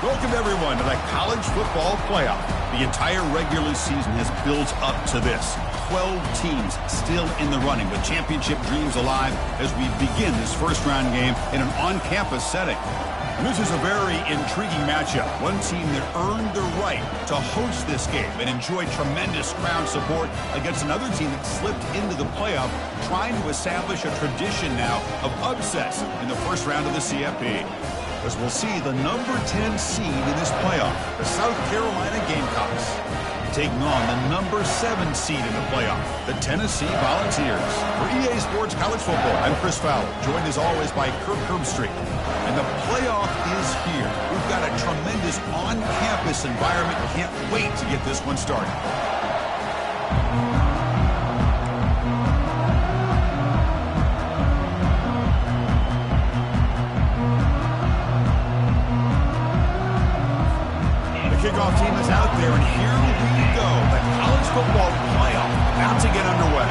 Welcome, everyone, to the College Football Playoff. The entire regular season has built up to this. 12 teams still in the running with championship dreams alive as we begin this first-round game in an on-campus setting. And this is a very intriguing matchup. One team that earned the right to host this game and enjoyed tremendous crowd support against another team that slipped into the playoff, trying to establish a tradition now of upsets in the first round of the CFP. As we'll see the number 10 seed in this playoff, the South Carolina Gamecocks, taking on the number 7 seed in the playoff, the Tennessee Volunteers. For EA Sports College Football, I'm Chris Fowler, joined as always by Kirk Herbstreit. And the playoff is here. We've got a tremendous on-campus environment. Can't wait to get this one started. Kickoff team is out there, and here we go. The college football playoff about to get underway.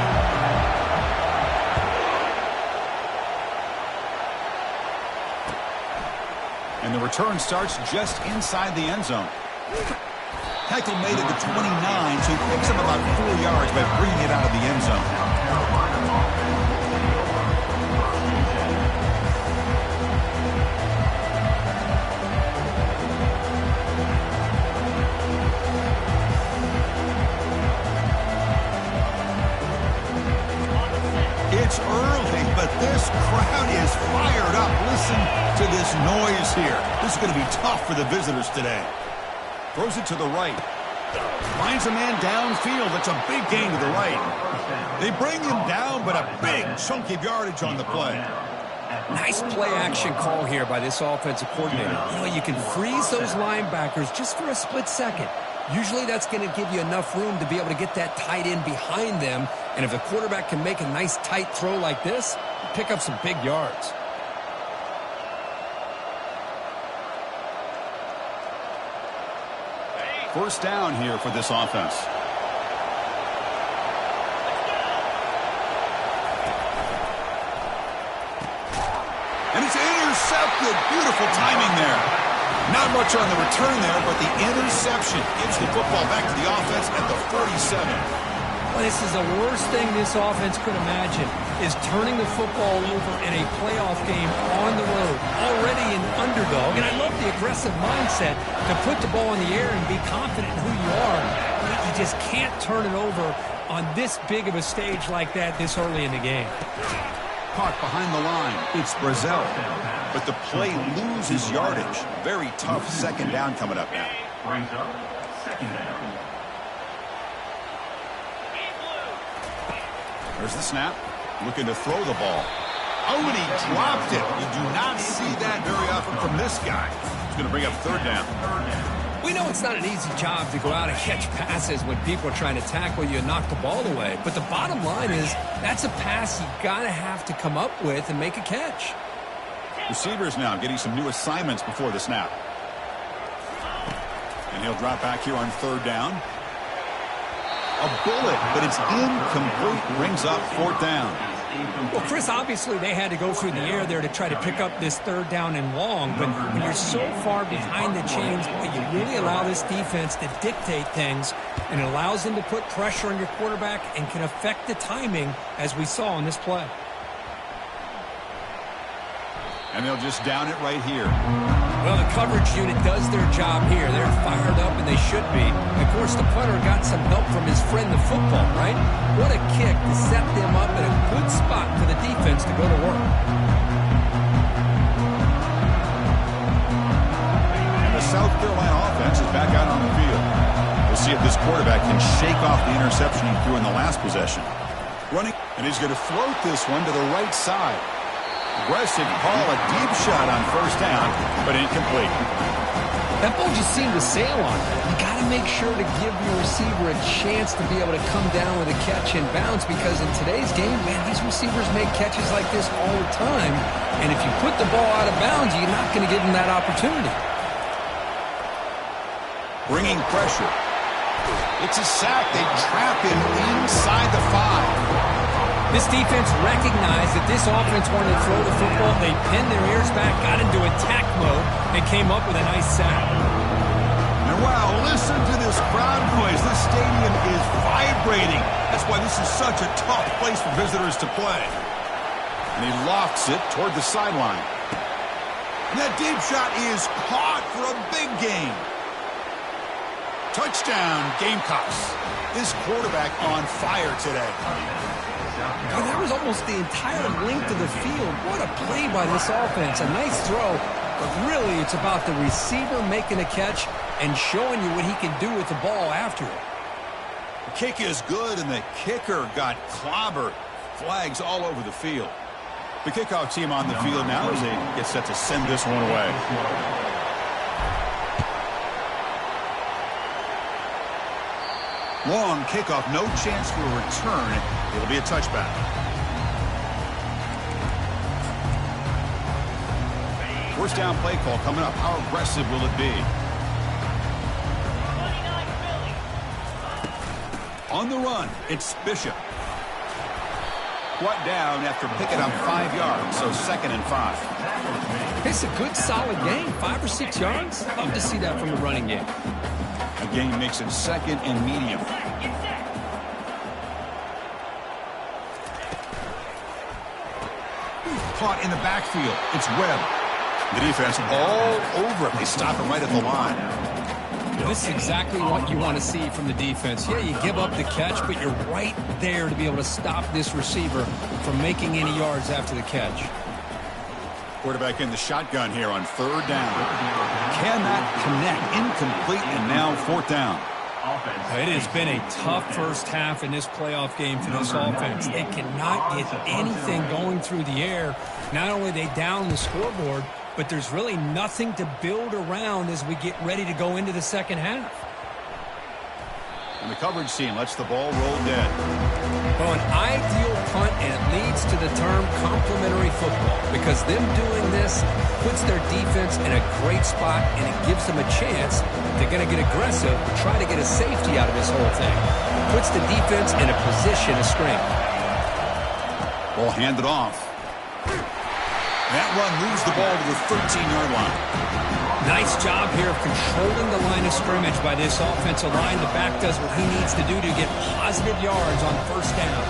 And the return starts just inside the end zone. Heckel made it to 29, so he picks up about 4 yards by bringing it out of the end zone. It's early, but this crowd is fired up. Listen to this noise here. This is going to be tough for the visitors today. Throws it to the right. Finds a man downfield. That's a big gain to the right. They bring him down, but a big chunk of yardage on the play. Nice play-action call here by this offensive coordinator. You know, you can freeze those linebackers just for a split second. Usually that's going to give you enough room to be able to get that tight end behind them. And if the quarterback can make a nice tight throw like this, pick up some big yards. First down here for this offense. And it's intercepted. Beautiful timing there. Not much on the return there, but the interception gives the football back to the offense at the 47. Well, this is the worst thing this offense could imagine, is turning the football over in a playoff game on the road, already an underdog. And I love the aggressive mindset to put the ball in the air and be confident in who you are. But you just can't turn it over on this big of a stage like that this early in the game. Caught behind the line. It's Brazzell. But the play loses yardage. Very tough second down coming up now. There's the snap. Looking to throw the ball. Oh, and he dropped it. You do not see that very often from this guy. He's going to bring up third down. We know it's not an easy job to go out and catch passes when people are trying to tackle you and knock the ball away. But the bottom line is that's a pass you got to have to come up with and make a catch. Receivers now getting some new assignments before the snap. And he'll drop back here on third down. A bullet, but it's incomplete. Brings up fourth down. Well, Chris, obviously they had to go through the air there to try to pick up this third down and long. But when you're so far behind the chains, you really allow this defense to dictate things, and it allows them to put pressure on your quarterback and can affect the timing, as we saw in this play. And they'll just down it right here. Well, the coverage unit does their job here. They're fired up, and they should be. Of course, the punter got some help from his friend, the football, right? What a kick to set them up in a good spot for the defense to go to work. And the South Carolina offense is back out on the field. We'll see if this quarterback can shake off the interception he threw in the last possession. Running, and he's going to float this one to the right side. Aggressive call, a deep shot on first down, but incomplete. That ball just seemed to sail on it. You got to make sure to give your receiver a chance to be able to come down with a catch and bounce, because in today's game, man, these receivers make catches like this all the time. And if you put the ball out of bounds, you're not going to give them that opportunity. Bringing pressure. It's a sack. They trap him inside the 5. This defense recognized that this offense wanted to throw the football. They pinned their ears back, got into attack mode, and came up with a nice sack. Wow, listen to this crowd noise. This stadium is vibrating. That's why this is such a tough place for visitors to play. And he lofts it toward the sideline. And that deep shot is caught for a big gain. Touchdown, Gamecocks. This quarterback on fire today. Oh, that was almost the entire length of the field. What a play by this offense. A nice throw, but really it's about the receiver making a catch and showing you what he can do with the ball after it. The kick is good, and the kicker got clobbered. Flags all over the field. The kickoff team on the field now as they get set to send this one away. Long kickoff, no chance for a return. It'll be a touchback. First down play call coming up. How aggressive will it be? On the run, it's Bishop. Brought down after picking up 5 yards, so 2nd and 5. It's a good, solid game. 5 or 6 yards. Love to see that from the running game. A gain makes it 2nd and medium. Caught in the backfield. It's Webb. The defense all over it. They stop him right at the line. This is exactly what you want to see from the defense. Yeah, you give up the catch, but you're right there to be able to stop this receiver from making any yards after the catch. Quarterback in the shotgun here on 3rd down. Cannot connect. Incomplete, and now 4th down. It has been a tough first half in this playoff game for this offense. They cannot get anything going through the air. Not only are they down the scoreboard, but there's really nothing to build around as we get ready to go into the second half. And the coverage team lets the ball roll dead. Well, an ideal punt, and it leads to the term complementary football, because them doing this puts their defense in a great spot, and it gives them a chance. They're going to get aggressive, try to get a safety out of this whole thing. Puts the defense in a position of strength. Ball handed off. That run moves the ball to the 13-yard line. Nice job here of controlling the line of scrimmage by this offensive line. The back does what he needs to do to get positive yards on 1st down.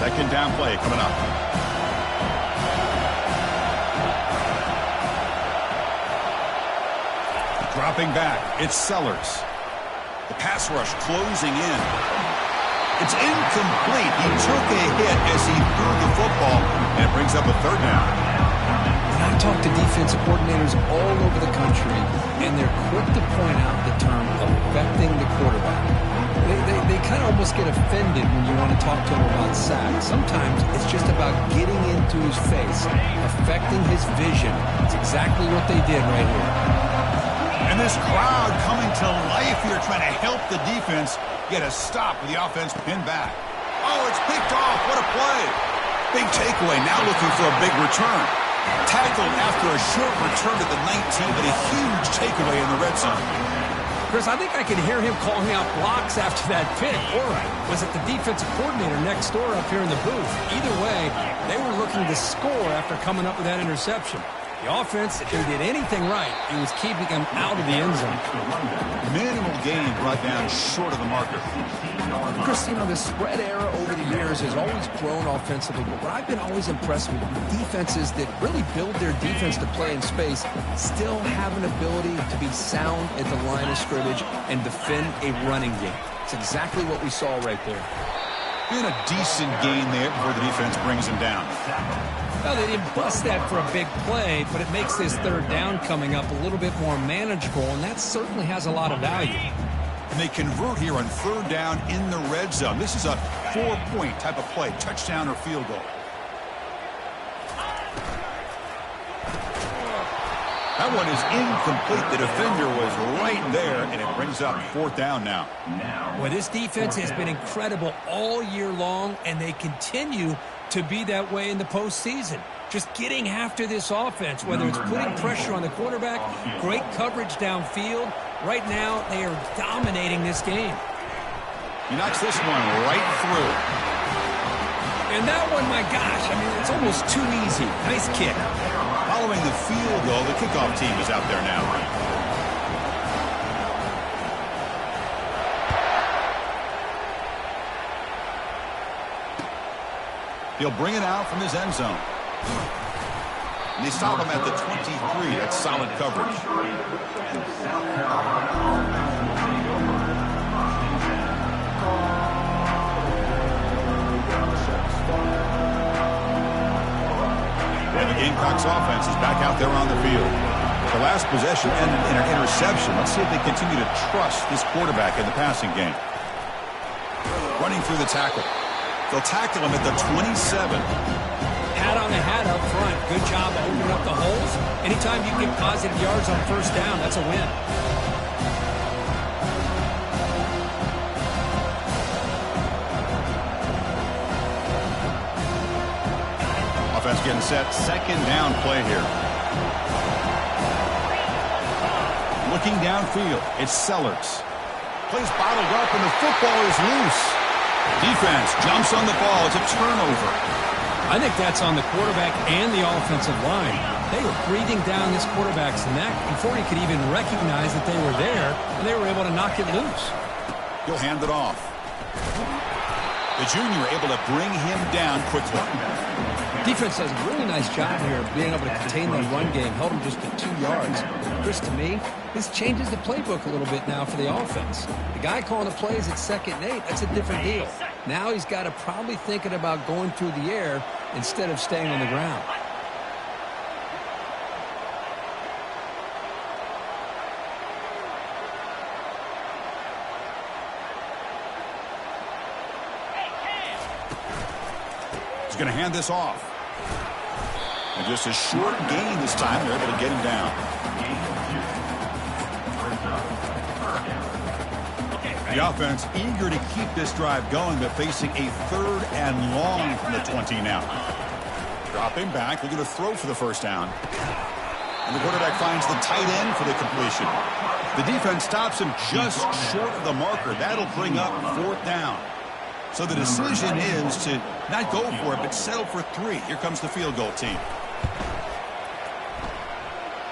Second down play coming up. Dropping back, it's Sellers. The pass rush closing in. It's incomplete. He took a hit as he threw the football, and it brings up a 3rd down. And I talk to defensive coordinators all over the country, and they're quick to point out the term affecting the quarterback. They kind of almost get offended when you want to talk to them about sacks. Sometimes it's just about getting into his face, affecting his vision. It's exactly what they did right here. And this crowd coming to life here, trying to help the defense get a stop with the offense pinned back. Oh, it's picked off. What a play. Big takeaway, now looking for a big return. Tackled after a short return to the 19, but a huge takeaway in the red zone. Chris, I think I can hear him calling out blocks after that pick. Or was it the defensive coordinator next door up here in the booth? Either way, they were looking to score after coming up with that interception. The offense, if they did anything right, it was keeping them out of the end zone. Minimal gain brought down short of the marker. Chris, you know, the spread era over the years has always grown offensively, but what I've been always impressed with defenses that really build their defense to play in space still have an ability to be sound at the line of scrimmage and defend a running game. It's exactly what we saw right there. Been a decent gain there before the defense brings him down. Well, they didn't bust that for a big play, but it makes this 3rd down coming up a little bit more manageable, and that certainly has a lot of value. And they convert here on 3rd down in the red zone. This is a 4-point type of play, touchdown or field goal. That one is incomplete. The defender was right there, and it brings up 4th down now. Well, this defense has been incredible all year long, and they continue to be that way in the postseason. Just getting after this offense, whether it's putting pressure on the quarterback, great coverage downfield. Right now, they are dominating this game. He knocks this one right through. And that one, my gosh, I mean, it's almost too easy. Nice kick. Following the field goal, the kickoff team is out there now. He'll bring it out from his end zone. And they stop him at the 23. That's solid coverage. And the Gamecocks offense is back out there on the field. The last possession ended in an interception. Let's see if they continue to trust this quarterback in the passing game. Running through the tackle. They'll tackle him at the 27. Pat on the hat up front. Good job opening up the holes. Anytime you get positive yards on first down, that's a win. Offense getting set. Second down play here. Looking downfield. It's Sellers. Plays bottled up and the football is loose. Defense jumps on the ball. It's a turnover. I think that's on the quarterback and the offensive line. They were breathing down this quarterback's neck before he could even recognize that they were there, and they were able to knock it loose. He'll hand it off. The junior able to bring him down quickly. Defense does a really nice job here of being able to contain the run game, held him just to 2 yards. Chris, to me, this changes the playbook a little bit now for the offense. The guy calling the plays at 2nd and 8, that's a different deal. Now he's got to probably thinking about going through the air instead of staying on the ground. He's going to hand this off. And just a short gain this time. They're able to get him down. The offense eager to keep this drive going, but facing a 3rd and long from the 20 now. Dropping back, looking to throw for the first down. And the quarterback finds the tight end for the completion. The defense stops him just short of the marker. That'll bring up 4th down. So the decision is to not go for it, but settle for 3. Here comes the field goal team.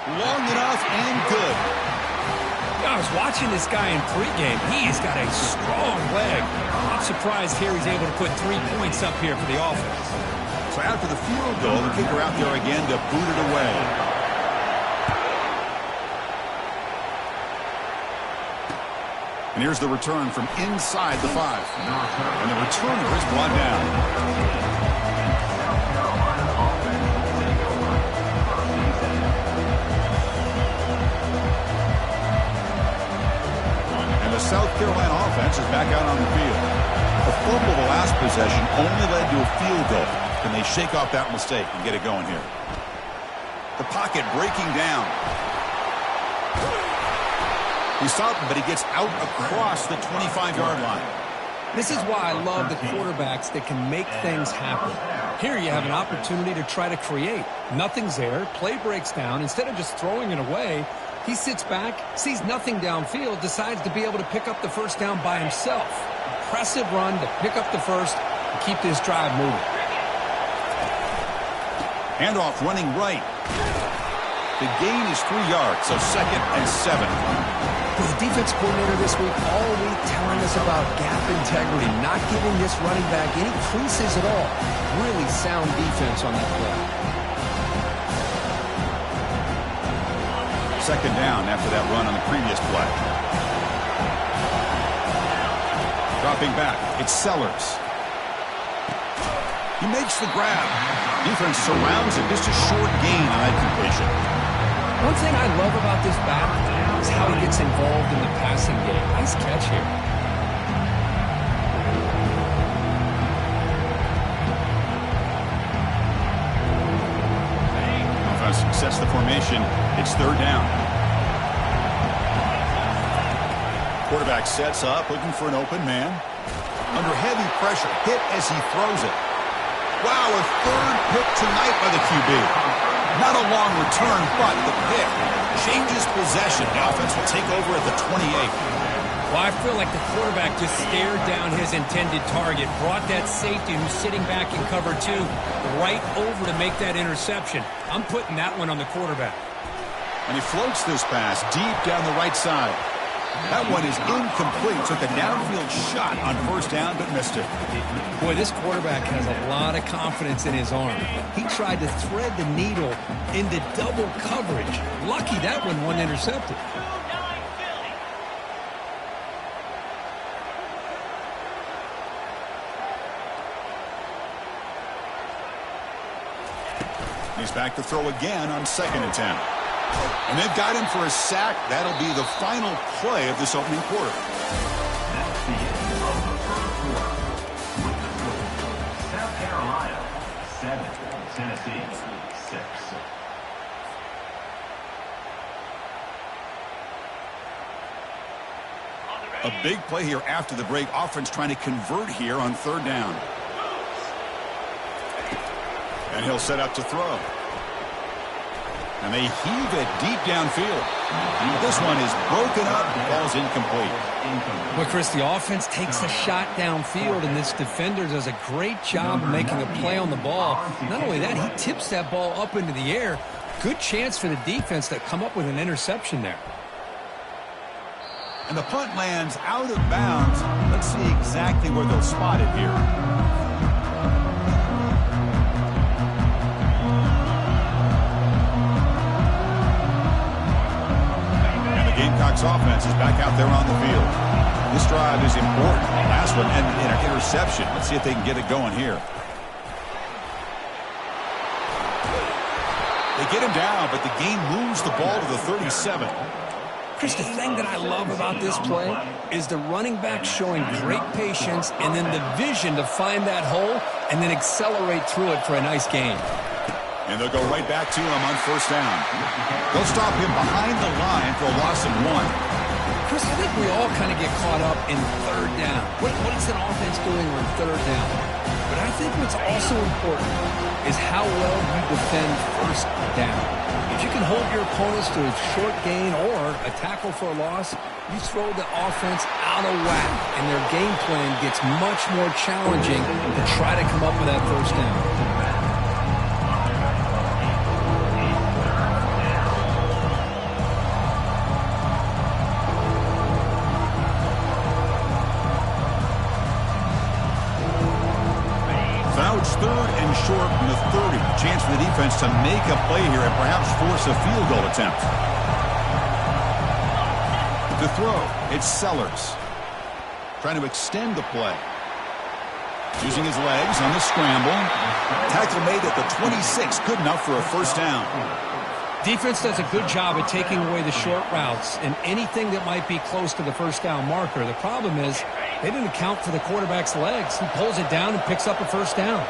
Long enough and good. I was watching this guy in pregame. He's got a strong leg. I'm surprised here he's able to put 3 points up here for the offense. So after the field goal, the kicker out there again to boot it away. And here's the return from inside the 5. And the returner is brought down. South Carolina offense is back out on the field. A fumble the last possession only led to a field goal. Can they shake off that mistake and get it going here? The pocket breaking down. He stopped him, but he gets out across the 25-yard line. This is why I love the quarterbacks that can make things happen. Here you have an opportunity to try to create. Nothing's there. Play breaks down. Instead of just throwing it away, he sits back, sees nothing downfield, decides to be able to pick up the first down by himself. Impressive run to pick up the first and keep this drive moving. Handoff running right. The gain is 3 yards, so 2nd and 7. The defense coordinator this week all week telling us about gap integrity, not giving this running back any creases at all. Really sound defense on that play. 2nd down after that run on the previous play. Dropping back, it's Sellers. He makes the grab. Defense surrounds him. Just a short gain on that completion. One thing I love about this back is how he gets involved in the passing game. Nice catch here. Sets the formation. It's 3rd down. Quarterback sets up, looking for an open man. Under heavy pressure, hit as he throws it. Wow, a 3rd pick tonight by the QB. Not a long return, but the pick changes possession. The offense will take over at the 28. Well, I feel like the quarterback just stared down his intended target, brought that safety who's sitting back in cover 2 right over to make that interception. I'm putting that one on the quarterback. And he floats this pass deep down the right side. That one is incomplete. Took a downfield shot on first down, but missed it. Boy, this quarterback has a lot of confidence in his arm. He tried to thread the needle into double coverage. Lucky that one wasn't intercepted. He's back to throw again on second attempt. And they've got him for a sack. That'll be the final play of this opening quarter. That's the end of the first quarter. With the score, South Carolina 7, Tennessee 6. A big play here after the break. Offense trying to convert here on third down. And he'll set up to throw. And they heave it deep downfield. This one is broken up and falls incomplete. Well, Chris, the offense takes a shot downfield, and this defender does a great job of making a play on the ball. Not only that, he tips that ball up into the air. Good chance for the defense to come up with an interception there. And the punt lands out of bounds. Let's see exactly where they'll spot it here. Gamecocks offense is back out there on the field. This drive is important. The last one ended in an interception. Let's see if they can get it going here. They get him down, but the game moves the ball to the 37. Chris, the thing that I love about this play is the running back showing great patience and then the vision to find that hole and then accelerate through it for a nice gain. And they'll go right back to him on first down. They'll stop him behind the line for a loss of 1. Chris, I think we all kind of get caught up in third down. What is an offense doing on third down? But I think what's also important is how well you defend first down. If you can hold your opponents to a short gain or a tackle for a loss, you throw the offense out of whack, and their game plan gets much more challenging to try to come up with that first down. Third and short from the 30. Chance for the defense to make a play here and perhaps force a field goal attempt. To throw, it's Sellers. Trying to extend the play. Using his legs on the scramble. Tackle made at the 26. Good enough for a first down. Defense does a good job at taking away the short routes and anything that might be close to the first down marker. The problem is they didn't account for the quarterback's legs. He pulls it down and picks up a first down.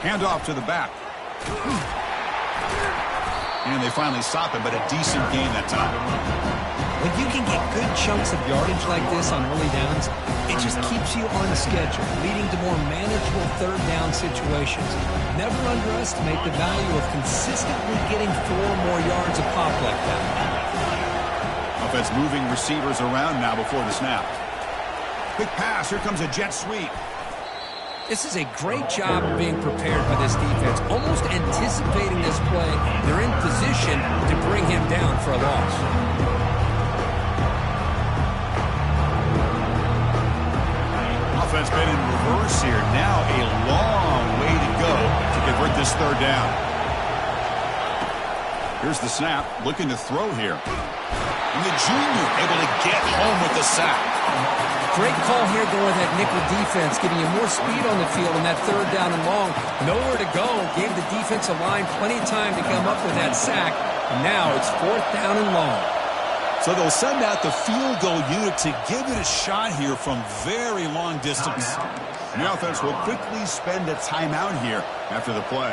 Handoff to the back. And they finally stop it, but a decent gain that time. When you can get good chunks of yardage like this on early downs, it just keeps you on schedule, leading to more manageable third down situations. Never underestimate the value of consistently getting 4 more yards of pop like that. Offense moving receivers around now before the snap. Quick pass. Here comes a jet sweep. This is a great job of being prepared by this defense, almost anticipating this play. They're in position to bring him down for a loss. Offense been in reverse here. Now a long way to go to convert this third down. Here's the snap, looking to throw here. And the junior able to get home with the sack. Great call here going with that nickel defense, giving you more speed on the field on that third down and long. Nowhere to go. Gave the defensive line plenty of time to come up with that sack. And now it's 4th down and long. So they'll send out the field goal unit to give it a shot here from very long distance. And the offense will quickly spend a timeout here after the play.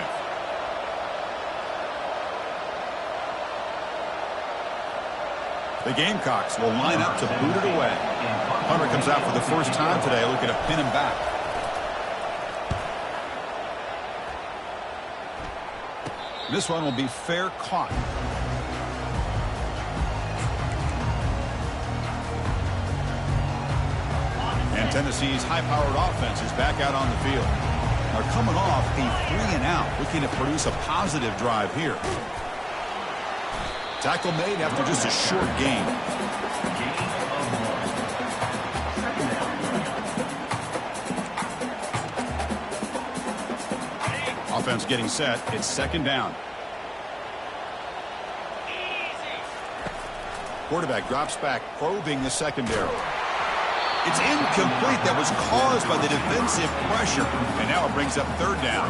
The Gamecocks will line up to boot it away. Hunter comes out for the first time today, looking to pin him back. This one will be fair caught. Tennessee's high-powered offense is back out on the field. They're coming off a 3-and-out, looking to produce a positive drive here. Tackle made after just a short gain. Offense getting set. It's 2nd down. Quarterback drops back, probing the secondary. It's incomplete. That was caused by the defensive pressure. And now it brings up 3rd down.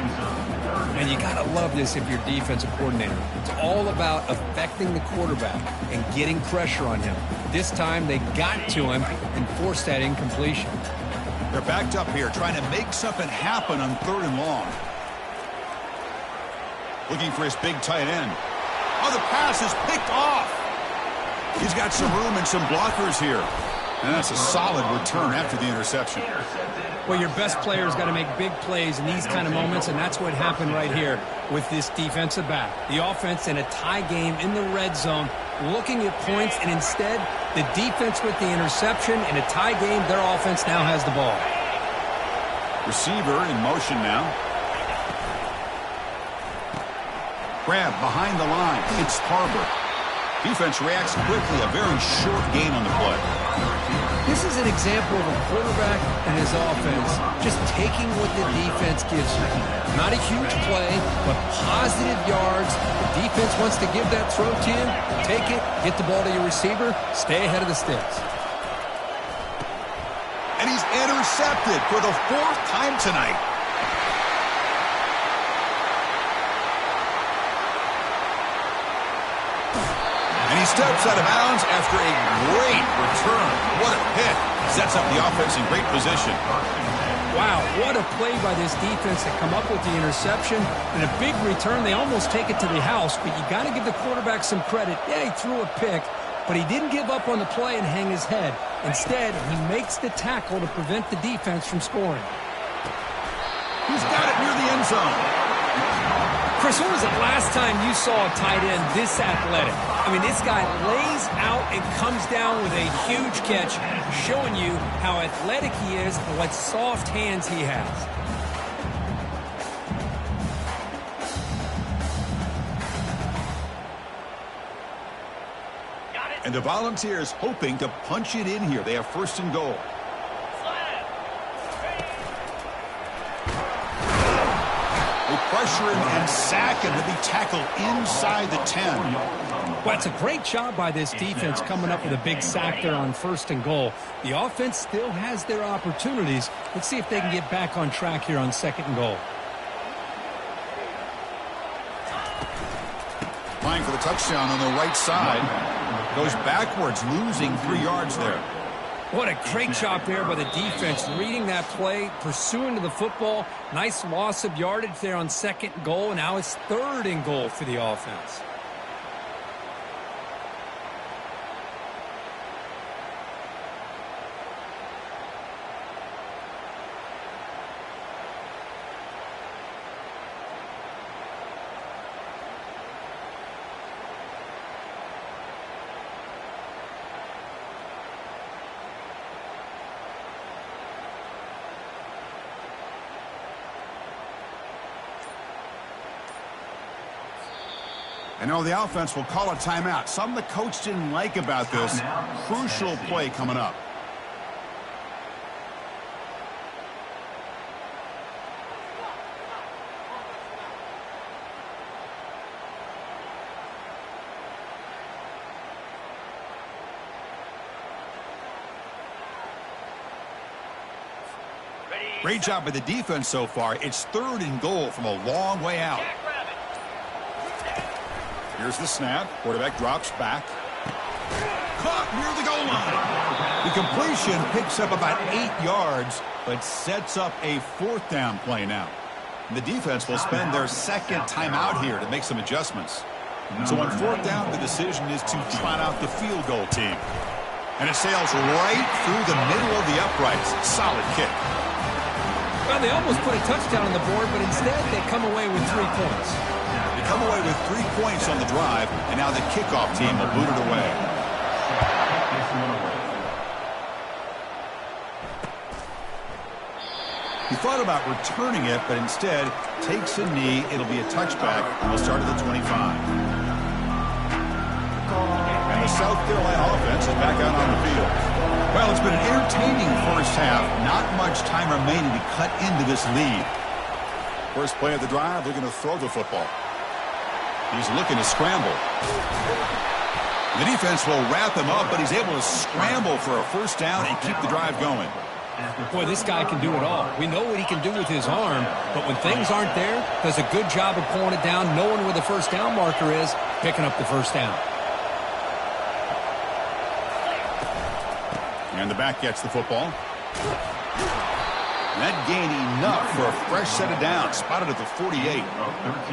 And you got to love this if you're defensive coordinator. It's all about affecting the quarterback and getting pressure on him. This time they got to him and forced that incompletion. They're backed up here trying to make something happen on 3rd and long. Looking for his big tight end. Oh, the pass is picked off. He's got some room and some blockers here. And that's a solid return after the interception. Well, your best player's got to make big plays in these kind of moments, and that's what happened right here with this defensive back. The offense in a tie game in the red zone, looking at points, and instead, the defense with the interception. In a tie game, their offense now has the ball. Receiver in motion now. Grab behind the line. It's Harbor. Defense reacts quickly. A very short gain on the play. This is an example of a quarterback and his offense just taking what the defense gives you. Not a huge play, but positive yards. The defense wants to give that throw to you. Take it, get the ball to your receiver, stay ahead of the sticks. And he's intercepted for the 4th time tonight. And he steps out of bounds after a great return. What a hit. Sets up the offense in great position. Wow, what a play by this defense to come up with the interception. And a big return. They almost take it to the house, but you got to give the quarterback some credit. Yeah, he threw a pick, but he didn't give up on the play and hang his head. Instead, he makes the tackle to prevent the defense from scoring. He's got it near the end zone. Chris, when was the last time you saw a tight end this athletic? I mean, this guy lays out and comes down with a huge catch, showing you how athletic he is and what soft hands he has. And the Volunteers hoping to punch it in here. They have 1st and goal. Pressure him and sack him to be tackled inside the 10. Well, it's a great job by this defense coming up with a big sack there on 1st and goal. The offense still has their opportunities. Let's see if they can get back on track here on 2nd and goal. Applying for the touchdown on the right side. Goes backwards, losing 3 yards there. What a great job there by the defense, reading that play, pursuing to the football. Nice loss of yardage there on 2nd and goal, and now it's 3rd and goal for the offense. And now the offense will call a timeout. Something the coach didn't like about this. Crucial play coming up. Great job by the defense so far. It's 3rd and goal from a long way out. Here's the snap. Quarterback drops back. Caught near the goal line. The completion picks up about 8 yards, but sets up a 4th down play now. And the defense will spend their 2nd timeout here to make some adjustments. So on 4th down, the decision is to trot out the field goal team. And it sails right through the middle of the uprights. Solid kick. Well, they almost put a touchdown on the board, but instead they come away with 3 points. They come away with 3 points on the drive, and now the kickoff team will boot it away. He thought about returning it, but instead takes a knee. It'll be a touchback, and we'll start at the 25. And the South Carolina offense is back out on the field. Well, it's been an entertaining first half. Not much time remaining to cut into this lead. First play of the drive, they're going to throw the football. He's looking to scramble. The defense will wrap him up, but he's able to scramble for a first down and keep the drive going. Boy, this guy can do it all. We know what he can do with his arm, but when things aren't there, does a good job of pulling it down, knowing where the first down marker is, picking up the first down. And the back gets the football. And that gained enough for a fresh set of downs, spotted at the 48.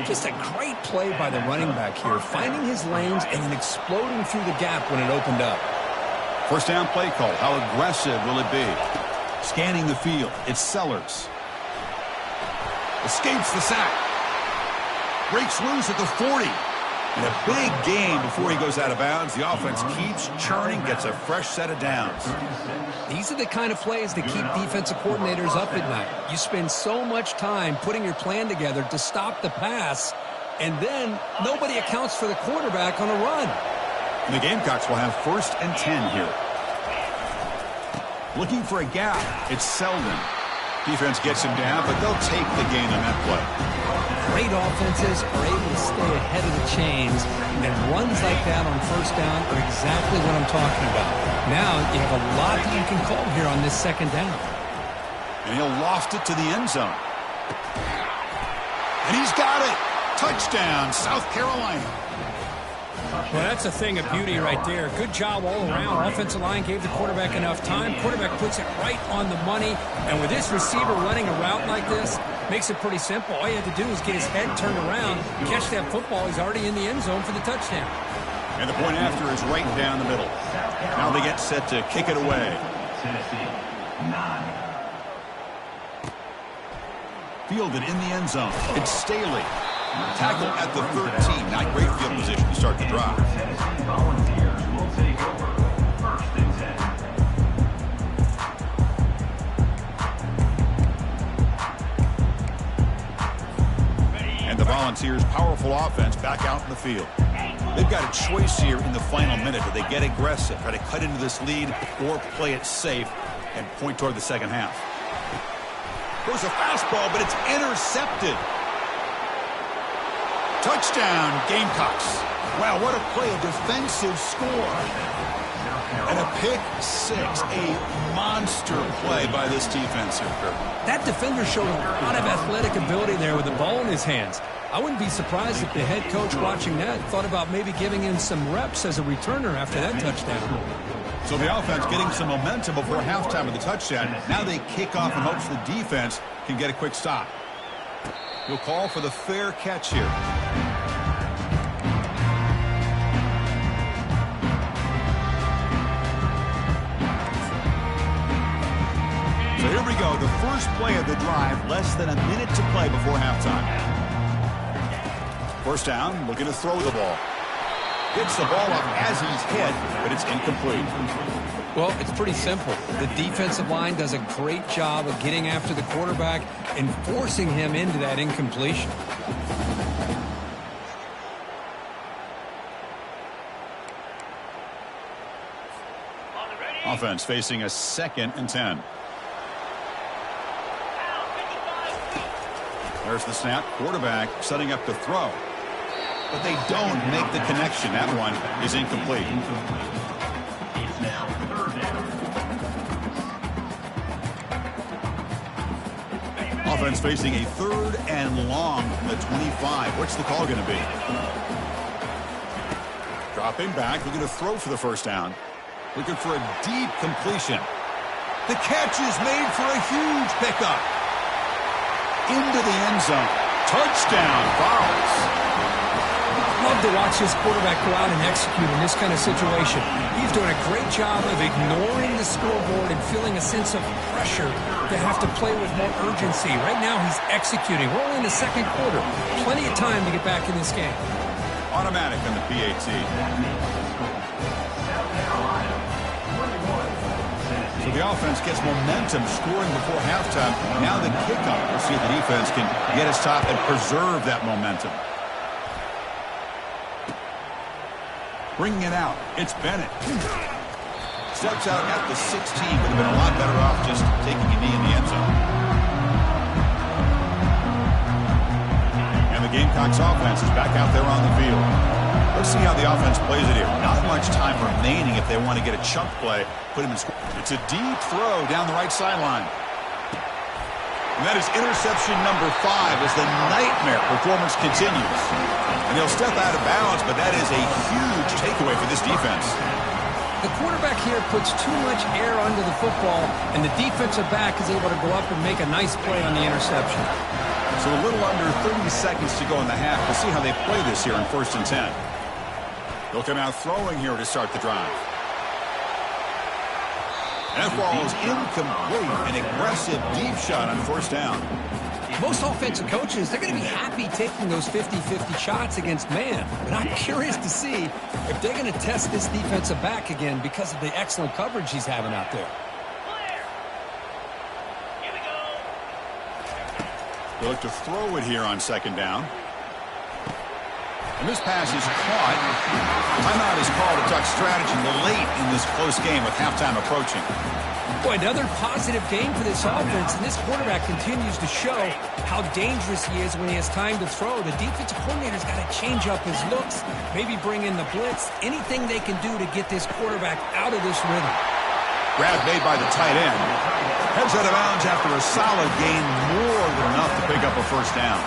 Just a great play by the running back here, finding his lanes and then exploding through the gap when it opened up. First down play call. How aggressive will it be? Scanning the field. It's Sellers. Escapes the sack. Breaks loose at the 40. And a big gain before he goes out of bounds. The offense keeps churning, gets a fresh set of downs. These are the kind of plays that keep defensive coordinators up at night. You spend so much time putting your plan together to stop the pass, and then nobody accounts for the quarterback on a run. And the Gamecocks will have 1st and 10 here. Looking for a gap. It's Selden. Defense gets him down, but they'll take the gain on that play. Great offenses are able to stay ahead of the chains, and runs like that on first down are exactly what I'm talking about. Now you have a lot that you can call here on this second down. And he'll loft it to the end zone. And he's got it. Touchdown, South Carolina. Well, that's a thing of beauty right there. Good job all around. Offensive line gave the quarterback enough time. Quarterback puts it right on the money. And with this receiver running a route like this, makes it pretty simple. All you have to do is get his head turned around, catch that football. He's already in the end zone for the touchdown. And the point after is right down the middle. Now they get set to kick it away. Tennessee, 9. Fielded in the end zone. It's Staley. Tackle at the 13. Not great field position to start the drive. Tennessee Volunteers will take over. 1st and 10. And the Volunteers' powerful offense back out in the field. They've got a choice here in the final minute. Do they get aggressive, try to cut into this lead, or play it safe and point toward the second half? Goes a fastball, but it's intercepted. Touchdown, Gamecocks. Wow, what a play, a defensive score. And a pick six, a monster play by this defense here. That defender showed a lot of athletic ability there with the ball in his hands. I wouldn't be surprised if the head coach watching that thought about maybe giving him some reps as a returner after that touchdown. So the offense getting some momentum before halftime of the touchdown. Now they kick off in hopes the defense can get a quick stop. He'll call for the fair catch here. So here we go, the first play of the drive, less than a minute to play before halftime. First down, looking to throw the ball. Gets the ball up as he's hit, but it's incomplete. Well, it's pretty simple. The defensive line does a great job of getting after the quarterback and forcing him into that incompletion. Offense facing a 2nd and 10. There's the snap. Quarterback setting up to throw. But they don't make the connection. That one is incomplete. It's now 3rd down. Offense facing a 3rd and long from the 25. What's the call going to be? Dropping back, looking to throw for the first down. Looking for a deep completion. The catch is made for a huge pickup. Into the end zone. Touchdown, Vols. Love to watch this quarterback go out and execute in this kind of situation. He's doing a great job of ignoring the scoreboard and feeling a sense of pressure to have to play with more urgency. Right now he's executing. We're only in the 2nd quarter. Plenty of time to get back in this game. Automatic on the PAT. So the The offense gets momentum scoring before halftime. Now the kickoff. We'll see if the defense can get a stop and preserve that momentum. Bringing it out. It's Bennett. Steps out at the 16. Would have been a lot better off just taking a knee in the end zone. And the Gamecocks offense is back out there on the field. Let's see how the offense plays it here. Not much time remaining if they want to get a chunk play. Put him in score. It's a deep throw down the right sideline. And that is interception number 5 as the nightmare performance continues. And they'll step out of bounds, but that is a huge takeaway for this defense. The quarterback here puts too much air under the football, and the defensive back is able to go up and make a nice play on the interception. So a little under 30 seconds to go in the half. We'll see how they play this here on 1st and 10. They'll come out throwing here to start the drive. That ball is incomplete. An aggressive deep shot on 1st down. Most offensive coaches, they're going to be happy taking those 50-50 shots against man. But I'm curious to see if they're going to test this defensive back again because of the excellent coverage he's having out there. They look to throw it here on 2nd down. And this pass is caught. Timeout is called to talk strategy late in this close game with halftime approaching. Boy, another positive game for this offense, and this quarterback continues to show how dangerous he is when he has time to throw. The defensive coordinator's got to change up his looks, maybe bring in the blitz, anything they can do to get this quarterback out of this rhythm. Grab made by the tight end. Heads out of bounds after a solid gain, more than enough to pick up a 1st down.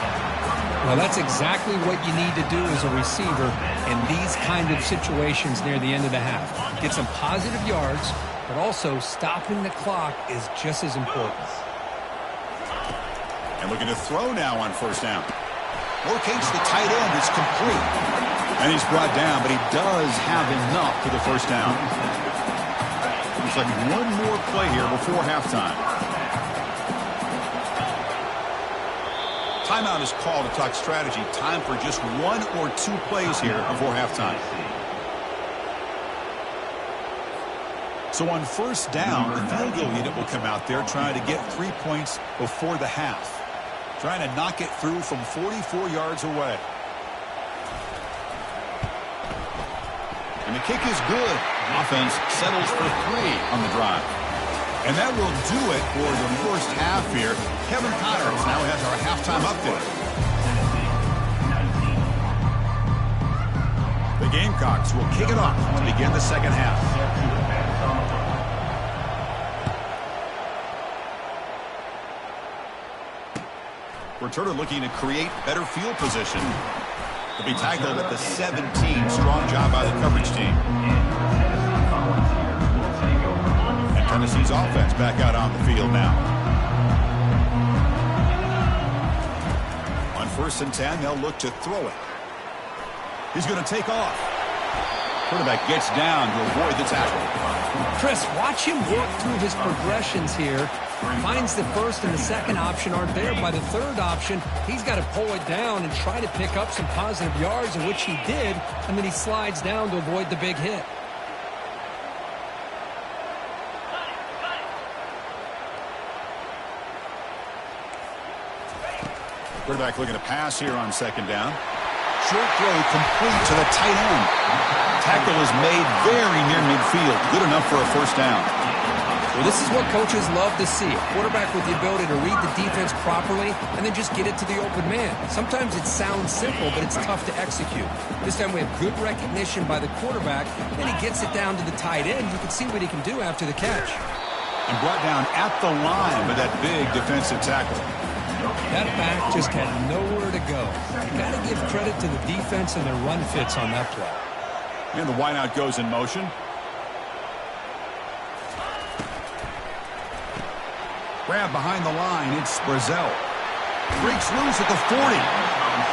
Well, that's exactly what you need to do as a receiver in these kind of situations near the end of the half. Get some positive yards, but also stopping the clock is just as important. And looking to throw now on 1st down. Locates the tight end. It's complete. And he's brought down, but he does have enough for the 1st down. Looks like one more play here before halftime. Timeout is called to talk strategy. Time for just 1 or 2 plays here before halftime. So on 1st down, the field goal unit will come out there trying to get 3 points before the half. Trying to knock it through from 44 yards away. And the kick is good. Offense settles for 3 on the drive. And that will do it for the 1st half here. Kevin Connors now has our halftime update. The Gamecocks will kick it off to begin the 2nd half. Returner looking to create better field position. To be tackled at the 17. Strong job by the coverage team. And Tennessee's offense back out on the field now. On 1st and 10, they'll look to throw it. He's going to take off. Quarterback gets down to avoid the tackle. Chris, watch him work through his progressions here. Finds the 1st and the 2nd option aren't there. By the 3rd option, he's got to pull it down and try to pick up some positive yards, in which he did, and then he slides down to avoid the big hit. Quarterback looking to pass here on 2nd down. Short throw complete to the tight end. Tackle is made very near midfield. Good enough for a 1st down. Well, this is what coaches love to see. A quarterback with the ability to read the defense properly and then just get it to the open man. Sometimes it sounds simple, but it's tough to execute. This time we have good recognition by the quarterback. Then he gets it down to the tight end. You can see what he can do after the catch. And brought down at the line with that big defensive tackle. That back just had nowhere to go. You got to give credit to the defense and their run fits on that play. And the wideout goes in motion. Grab behind the line. It's Brazel. Breaks loose at the 40.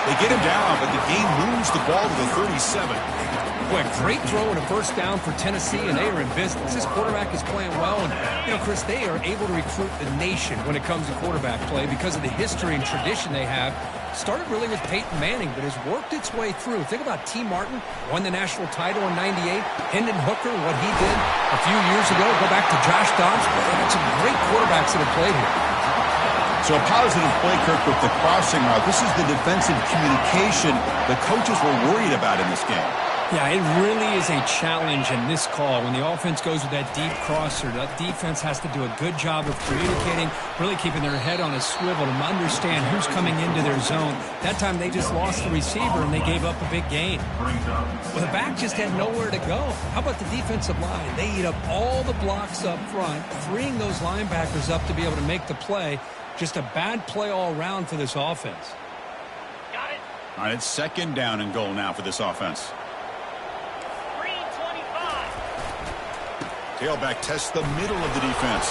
They get him down, but the game moves the ball to the 37. Boy, a great throw and a first down for Tennessee, and they are in business. This quarterback is playing well, and, Chris, they are able to recruit the nation when it comes to quarterback play because of the history and tradition they have. Started really with Peyton Manning, but has worked its way through. Think about T. Martin, won the national title in '98. Hendon Hooker, what he did a few years ago. Go back to Josh Dobbs. They've got some great quarterbacks that have played here. So a positive play, Kirk, with the crossing route. This is the defensive communication the coaches were worried about in this game. Yeah, it really is a challenge in this call. When the offense goes with that deep crosser, that defense has to do a good job of communicating, really keeping their head on a swivel to understand who's coming into their zone. That time they just lost the receiver and they gave up a big gain. Well, the back just had nowhere to go. How about the defensive line? They eat up all the blocks up front, freeing those linebackers up to be able to make the play. Just a bad play all around for this offense. Got it. All right, it's second down and goal now for this offense. Tailback tests the middle of the defense.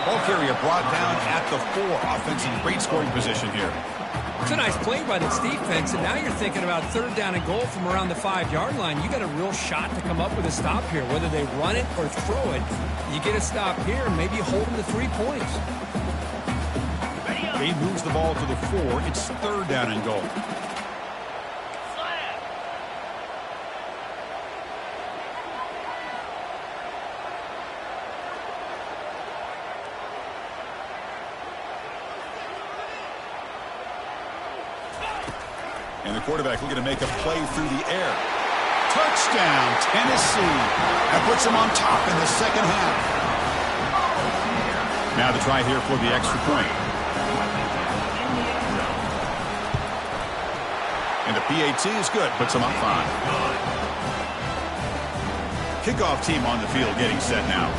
Ball carrier brought down at the 4. Offense in great scoring position here. It's a nice play by this defense, and now you're thinking about third down and goal from around the 5-yard line. You got a real shot to come up with a stop here, whether they run it or throw it. You get a stop here, and maybe you hold them to 3 points. He moves the ball to the 4. It's third down and goal. And the quarterback looking to make a play through the air. Touchdown, Tennessee. That puts them on top in the second half. Now the try here for the extra point. And the PAT is good. Puts them up 5. Kickoff team on the field getting set now.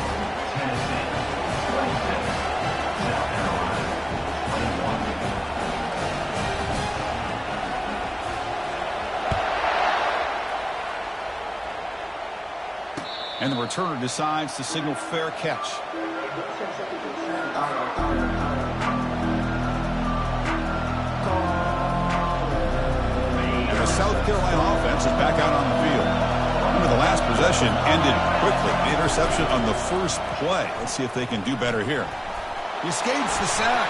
And the returner decides to signal fair catch. And the South Carolina offense is back out on the field. Remember, the last possession ended quickly. The interception on the first play. Let's see if they can do better here. He escapes the sack.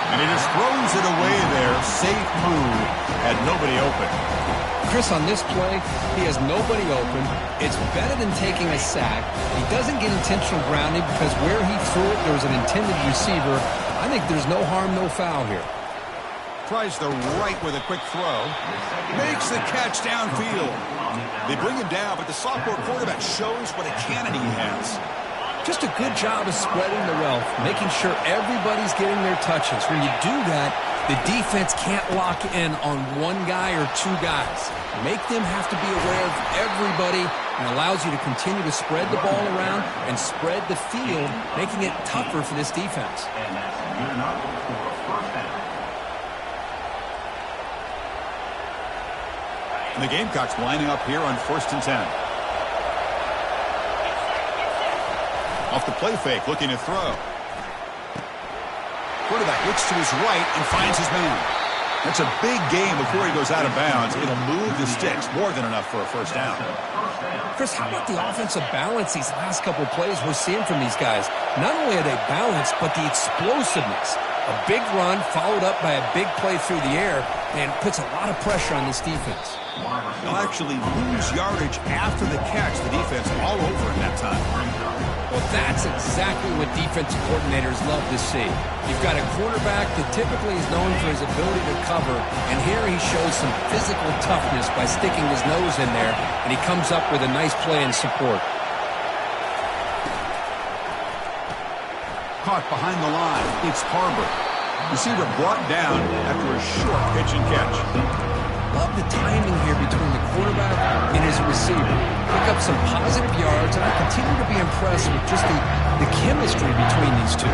And he just throws it away there. Safe move. Had nobody open. Chris, on this play, he has nobody open. It's better than taking a sack. He doesn't get intentional grounding because where he threw it, there was an intended receiver. I think there's no harm, no foul here. Tries the right with a quick throw. Makes the catch downfield. They bring him down, but the sophomore quarterback shows what a cannon he has. Just a good job of spreading the wealth, making sure everybody's getting their touches. When you do that, the defense can't lock in on one guy or 2 guys. Make them have to be aware of everybody, and allows you to continue to spread the ball around and spread the field, making it tougher for this defense. And that's good enough for a first down. And the Gamecocks lining up here on 1st and 10. Off the play fake, looking to throw. Quarterback looks to his right and finds his man. That's a big game before he goes out of bounds. It'll move the sticks, more than enough for a first down. Chris, how about the offensive balance these last couple of plays we're seeing from these guys? Not only are they balanced, but the explosiveness. A big run followed up by a big play through the air, and it puts a lot of pressure on this defense. They'll actually lose yardage after the catch. The defense all over in that time. Well, that's exactly what defensive coordinators love to see. You've got a quarterback that typically is known for his ability to cover, and here he shows some physical toughness by sticking his nose in there, and he comes up with a nice play in support. Caught behind the line. It's Harbor. Receiver brought down after a short pitch and catch. Love the timing here between the quarterback and his receiver. Pick up some positive yards, and I continue to be impressed with just the chemistry between these two.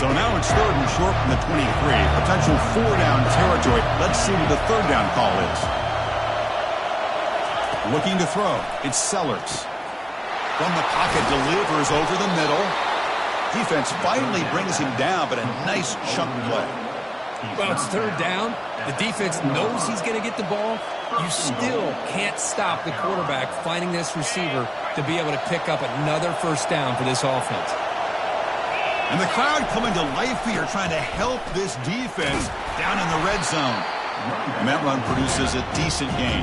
So now it's 3rd and short from the 23. Potential 4-down territory. Let's see what the 3rd down call is. Looking to throw. It's Sellers. From the pocket, delivers over the middle. Defense finally brings him down, but a nice chunk play. Well, it's third down. The defense knows he's going to get the ball. You still can't stop the quarterback finding this receiver to be able to pick up another first down for this offense. And the crowd coming to life here, trying to help this defense down in the red zone. And that run produces a decent gain.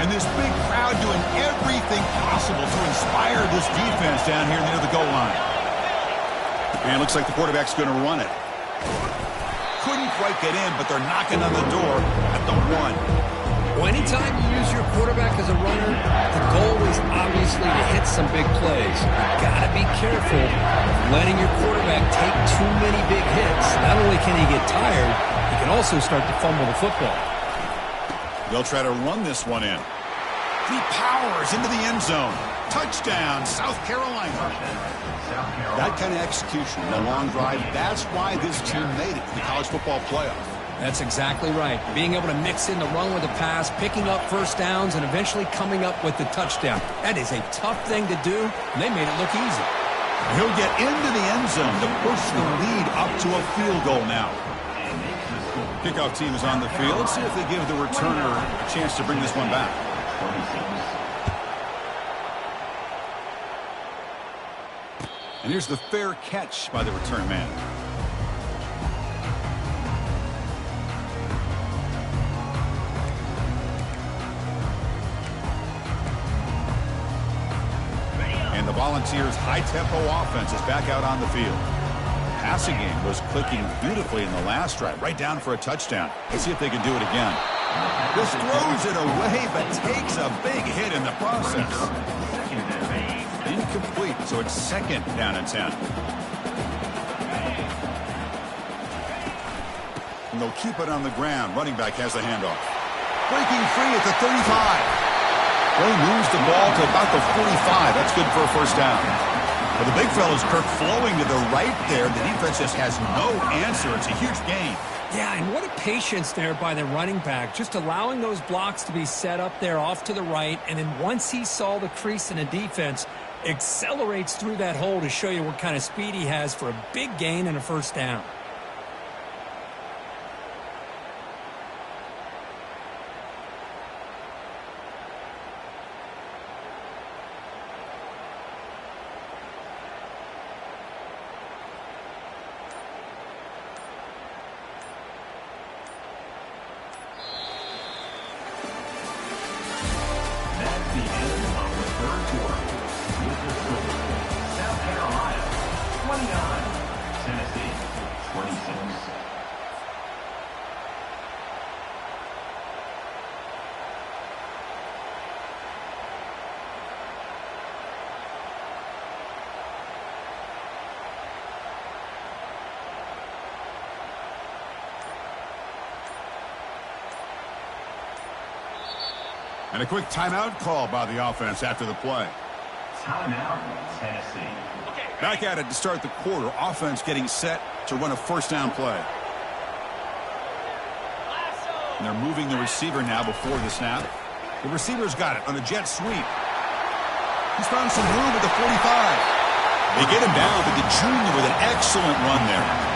And this big crowd doing everything possible to inspire this defense down here near the goal line. And it looks like the quarterback's going to run it. Couldn't quite get in, but they're knocking on the door at the 1. Well, anytime you use your quarterback as a runner, the goal is obviously to hit some big plays. You've got to be careful of letting your quarterback take too many big hits. Not only can he get tired, he can also start to fumble the football. They'll try to run this one in. He powers into the end zone. Touchdown, South Carolina. That kind of execution, the long drive, that's why this team made it to the college football playoff. That's exactly right. Being able to mix in the run with the pass, picking up first downs, and eventually coming up with the touchdown. That is a tough thing to do, and they made it look easy. He'll get into the end zone to push the lead up to a field goal now. Kickoff team is on the field. See if they give the returner a chance to bring this one back. And here's the fair catch by the return man. And the Volunteers' high-tempo offense is back out on the field. Passing game was clicking beautifully in the last drive, right down for a touchdown. Let's see if they can do it again. This throws it away, but takes a big hit in the process. Incomplete, so it's second down and 10. And they'll keep it on the ground. Running back has the handoff. Breaking free at the 35. Well, he moves the ball to about the 45. That's good for a first down. Well, the big fella's Kirk flowing to the right there. The defense just has no answer. It's a huge gain. Yeah, and what a patience there by the running back, just allowing those blocks to be set up there off to the right, and then once he saw the crease in the defense, accelerates through that hole to show you what kind of speed he has for a big gain and a first down. And a quick timeout call by the offense after the play. Timeout, Tennessee. Back at it to start the quarter. Offense getting set to run a first down play. And they're moving the receiver now before the snap. The receiver's got it on a jet sweep. He's found some room at the 45. They get him down, but the junior with an excellent run there.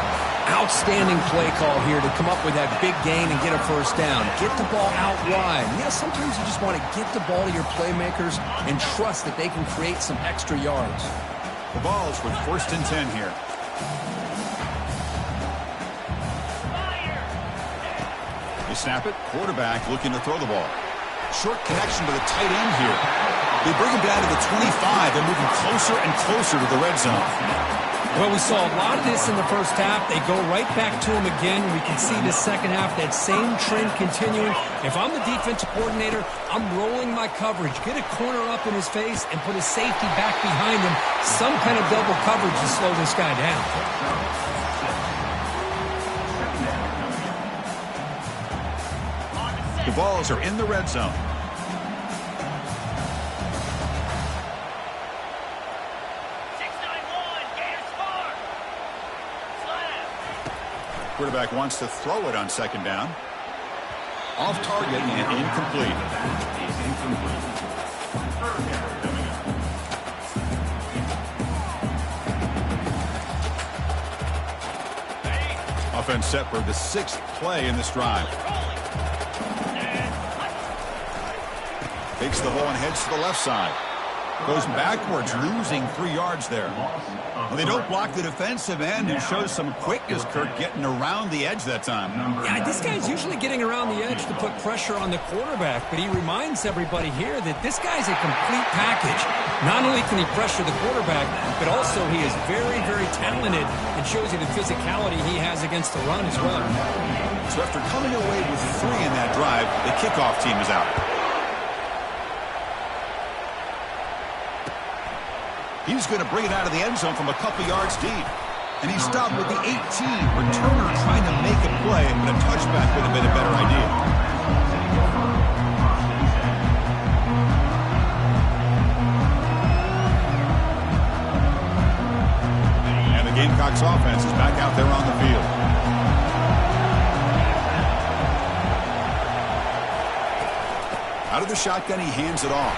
Outstanding play call here to come up with that big gain and get a first down. Get the ball out wide. Yeah, sometimes you just want to get the ball to your playmakers and trust that they can create some extra yards. The ball's with first and 10 here. They snap it. Quarterback looking to throw the ball. Short connection to the tight end here. They bring him down to the 25. They're moving closer and closer to the red zone. Well, we saw a lot of this in the first half. They go right back to him again. We can see the second half, that same trend continuing. If I'm the defensive coordinator, I'm rolling my coverage. Get a corner up in his face and put a safety back behind him. Some kind of double coverage to slow this guy down. The balls are in the red zone. Quarterback wants to throw it on second down. Off target and incomplete. Offense set for the 6th play in this drive. Takes the ball and heads to the left side. Goes backwards, losing 3 yards there. Well, they don't block the defensive end and shows some quickness, Kirk, getting around the edge that time. Yeah, this guy's usually getting around the edge to put pressure on the quarterback, but he reminds everybody here that this guy's a complete package. Not only can he pressure the quarterback, but also he is very, very talented and shows you the physicality he has against the run as well. So after coming away with 3 in that drive, the kickoff team is out. He's going to bring it out of the end zone from a couple yards deep. And he's stopped with the 18. Returner trying to make a play, but a touchback would have been a better idea. And the Gamecocks offense is back out there on the field. Out of the shotgun, he hands it off.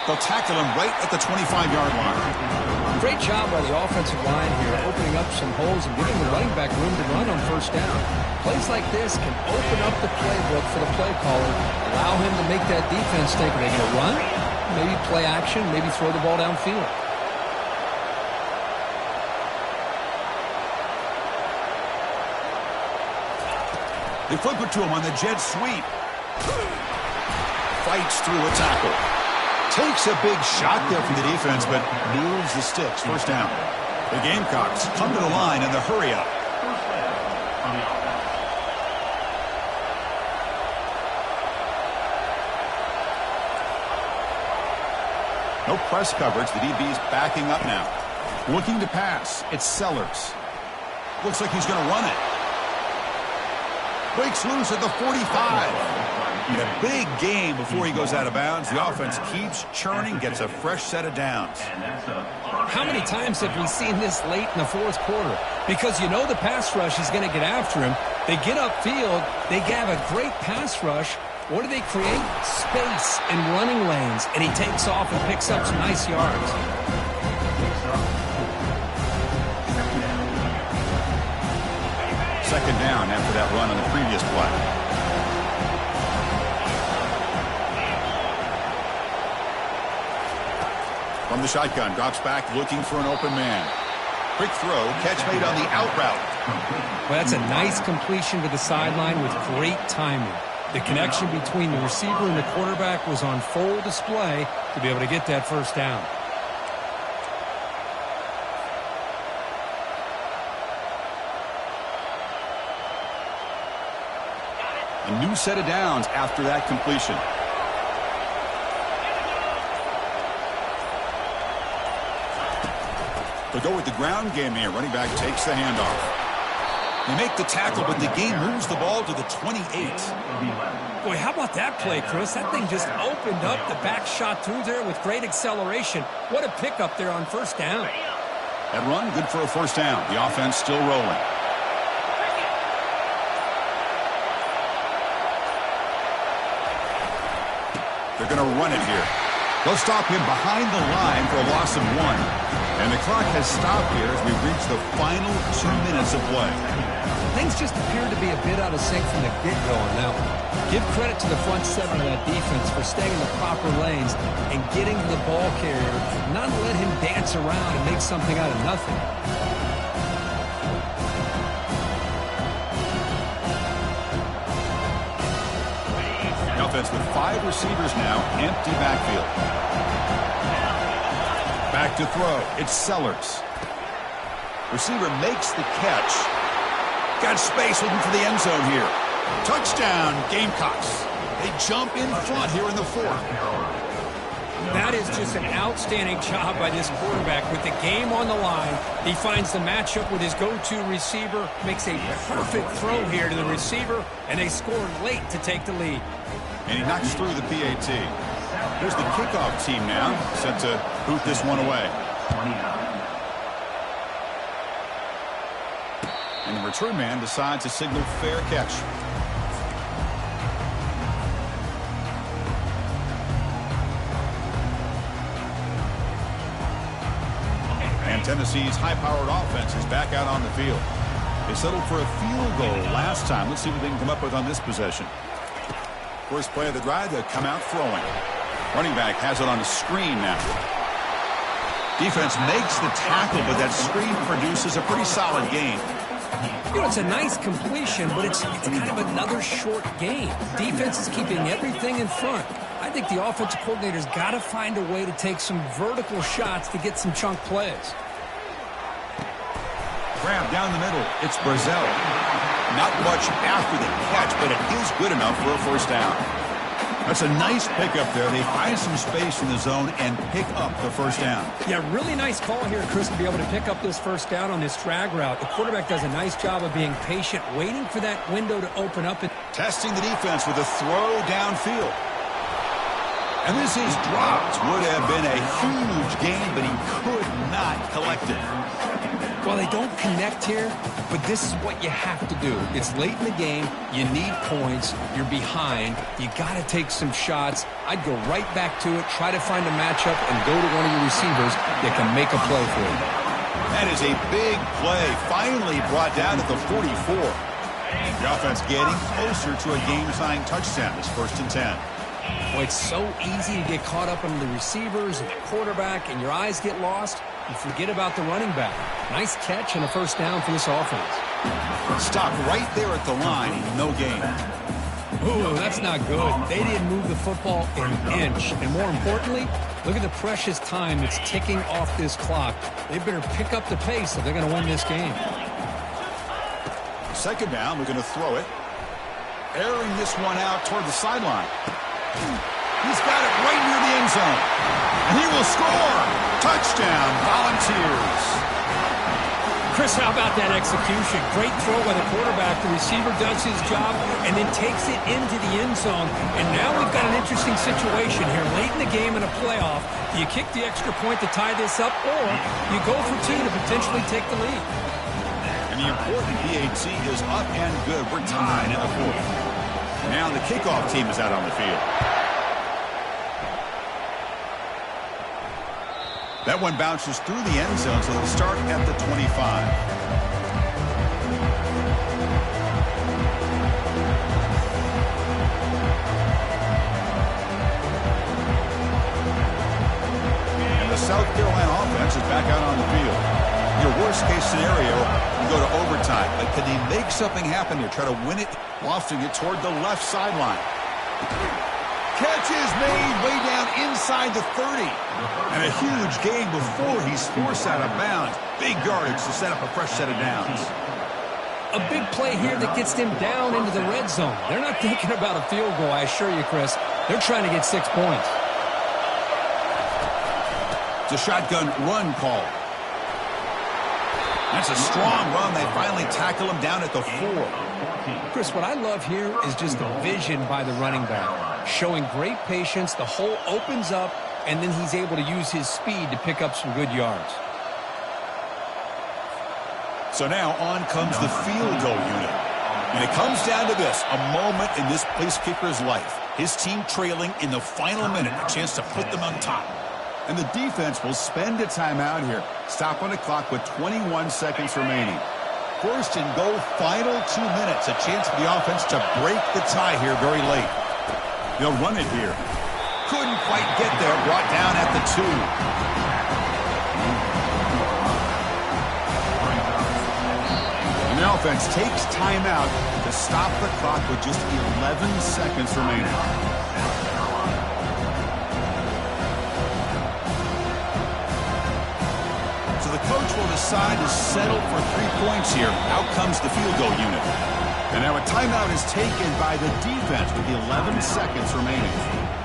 They'll tackle him right at the 25-yard line. Great job by the offensive line here, opening up some holes and giving the running back room to run on first down. Plays like this can open up the playbook for the play caller, allow him to make that defense think, are they going to run? Maybe play action, maybe throw the ball downfield. They flip it to him on the jet sweep. Fights through a tackle. Takes a big shot there from the defense, but moves the sticks. First down. The Gamecocks come to the line in the hurry-up. No press coverage. The DB's backing up now. Looking to pass. It's Sellers. Looks like he's going to run it. Breaks loose at the 45. In a big game before he goes out of bounds. The offense keeps churning, gets a fresh set of downs. How many times have we seen this late in the 4th quarter? Because you know the pass rush is going to get after him. They get upfield. They have a great pass rush. What do they create? Space and running lanes. And he takes off and picks up some nice yards. Second down after that run on the previous play. From the shotgun, drops back looking for an open man. Quick throw, catch made on the out route. Well, that's a nice completion to the sideline with great timing. The connection between the receiver and the quarterback was on full display to be able to get that first down. A new set of downs after that completion. They'll go with the ground game here. Running back takes the handoff. They make the tackle, but the game moves the ball to the 28. Boy, how about that play, Chris? That thing just opened up. The back shot through there with great acceleration. What a pickup there on first down. That run, good for a first down. The offense still rolling. They're going to run it here. They'll stop him behind the line for a loss of 1. And the clock has stopped here as we reach the final 2 minutes of play. Things just appear to be a bit out of sync from the get-go on that one. Give credit to the front 7 of that defense for staying in the proper lanes and getting to the ball carrier, not let him dance around and make something out of nothing. The offense with 5 receivers now, empty backfield. Back to throw. It's Sellers. Receiver makes the catch. Got space looking for the end zone here. Touchdown, Gamecocks. They jump in front here in the 4th. That is just an outstanding job by this quarterback. With the game on the line, he finds the matchup with his go-to receiver, makes a perfect throw here to the receiver, and they score late to take the lead. And he knocks through the PAT. Here's the kickoff team now, set to boot this one away. And the return man decides to signal fair catch. Tennessee's high-powered offense is back out on the field. They settled for a field goal last time. Let's see what they can come up with on this possession. First play of the drive, they'll come out throwing. Running back has it on a screen now. Defense makes the tackle, but that screen produces a pretty solid gain. You know, it's a nice completion, but it's kind of another short game. Defense is keeping everything in front. I think the offensive coordinator's got to find a way to take some vertical shots to get some chunk plays. Grab down the middle. It's Brazzell. Not much after the catch, but it is good enough for a first down. That's a nice pickup there. They find some space in the zone and pick up the first down. Yeah, really nice call here, Chris, to be able to pick up this first down on this drag route. The quarterback does a nice job of being patient, waiting for that window to open up. Testing the defense with a throw downfield. And this is dropped. Would have been a huge gain, but he could not collect it. Well, they don't connect here, but this is what you have to do. It's late in the game. You need points. You're behind. You got to take some shots. I'd go right back to it, try to find a matchup, and go to one of your receivers that can make a play for you. That is a big play. Finally brought down at the 44. The offense getting closer to a game-tying touchdown. It's 1st and 10. Well, it's so easy to get caught up in the receivers and the quarterback, and your eyes get lost. You forget about the running back. Nice catch and a first down for this offense. Stop right there at the line. No gain. Ooh, that's not good. They didn't move the football an inch. And more importantly, look at the precious time that's ticking off this clock. They better pick up the pace if they're going to win this game. Second down, we're going to throw it. Airing this one out toward the sideline. He's got it right near the end zone. And he will score. Touchdown, Volunteers. Chris, how about that execution? Great throw by the quarterback. The receiver does his job and then takes it into the end zone. And now we've got an interesting situation here. Late in the game in a playoff, do you kick the extra point to tie this up, or you go for two to potentially take the lead? And the important PAT is up and good. We're tied in the fourth. Now the kickoff team is out on the field. That one bounces through the end zone, so they'll start at the 25. And the South Carolina offense is back out on the field. Your worst-case scenario, you go to overtime. But can they make something happen here? Try to win it, lofting it toward the left sideline. Catch is made way down inside the 30. And a huge gain before he's forced out of bounds. Big yardage to set up a fresh set of downs. A big play here that gets them down into the red zone. They're not thinking about a field goal, I assure you, Chris. They're trying to get 6 points. It's a shotgun run call. That's a strong run. They finally tackle him down at the 4. Chris, what I love here is just the vision by the running back. Showing great patience. The hole opens up, and then he's able to use his speed to pick up some good yards. So now on comes the field goal unit. And it comes down to this, a moment in this place kicker's life. His team trailing in the final minute, a chance to put them on top. And the defense will spend a timeout here. Stop on the clock with 21 seconds remaining. First and goal, final 2 minutes. A chance for the offense to break the tie here very late. They'll run it here. Couldn't quite get there. Brought down at the 2. And the offense takes timeout to stop the clock with just 11 seconds remaining. So the coach will decide to settle for 3 points here. Out comes the field goal unit. And now a timeout is taken by the defense with 11 seconds remaining.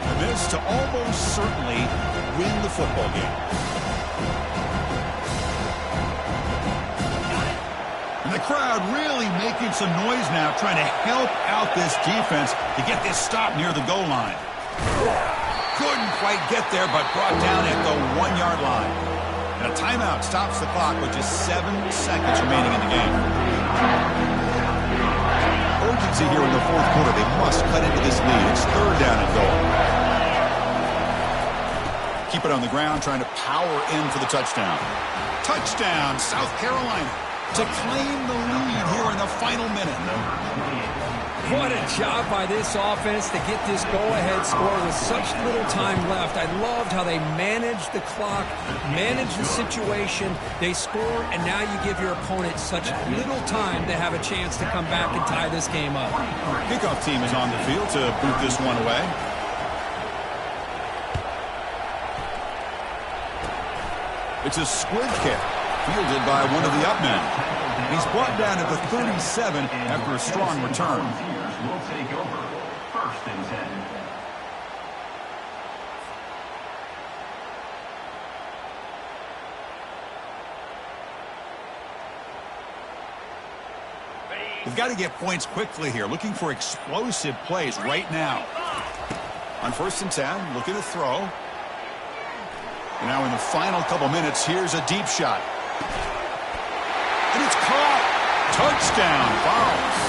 And this to almost certainly win the football game. And the crowd really making some noise now, trying to help out this defense to get this stop near the goal line. Couldn't quite get there, but brought down at the 1-yard line. And a timeout stops the clock with just 7 seconds remaining in the game. Urgency here in the fourth quarter. They must cut into this lead. It's 3rd down and goal. Keep it on the ground, trying to power in for the touchdown. Touchdown, South Carolina, to claim the lead here in the final minute. What a job by this offense to get this go-ahead score with such little time left. I loved how they managed the clock, managed the situation. They score, and now you give your opponent such little time to have a chance to come back and tie this game up. Kickoff team is on the field to boot this one away. It's a squib kick, fielded by one of the up men. He's brought down at the 37 after a strong return. Will take over. 1st and 10. They've got to get points quickly here, looking for explosive plays right now. On 1st and 10, looking to throw. And now in the final couple minutes, here's a deep shot. And it's caught. Touchdown, Vols.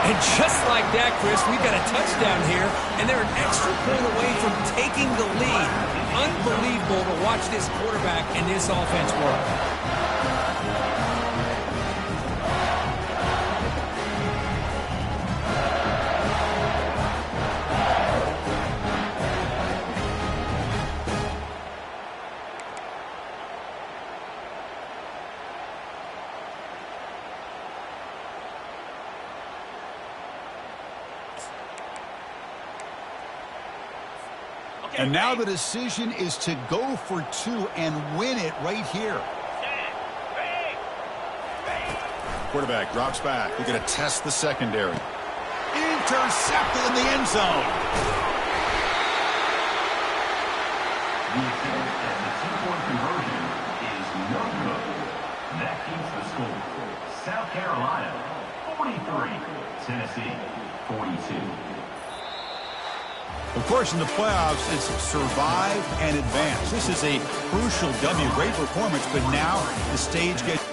And just like that, Chris, we've got a touchdown here, and they're an extra point away from taking the lead. Unbelievable to watch this quarterback and this offense work. And now the decision is to go for 2 and win it right here. Quarterback drops back. We're going to test the secondary. Intercepted in the end zone. The attempt at the 2-point conversion is no good. That keeps the score. South Carolina, 43. Tennessee, 42. Of course, in the playoffs, it's survive and advance. This is a crucial W. Great performance, but now the stage gets...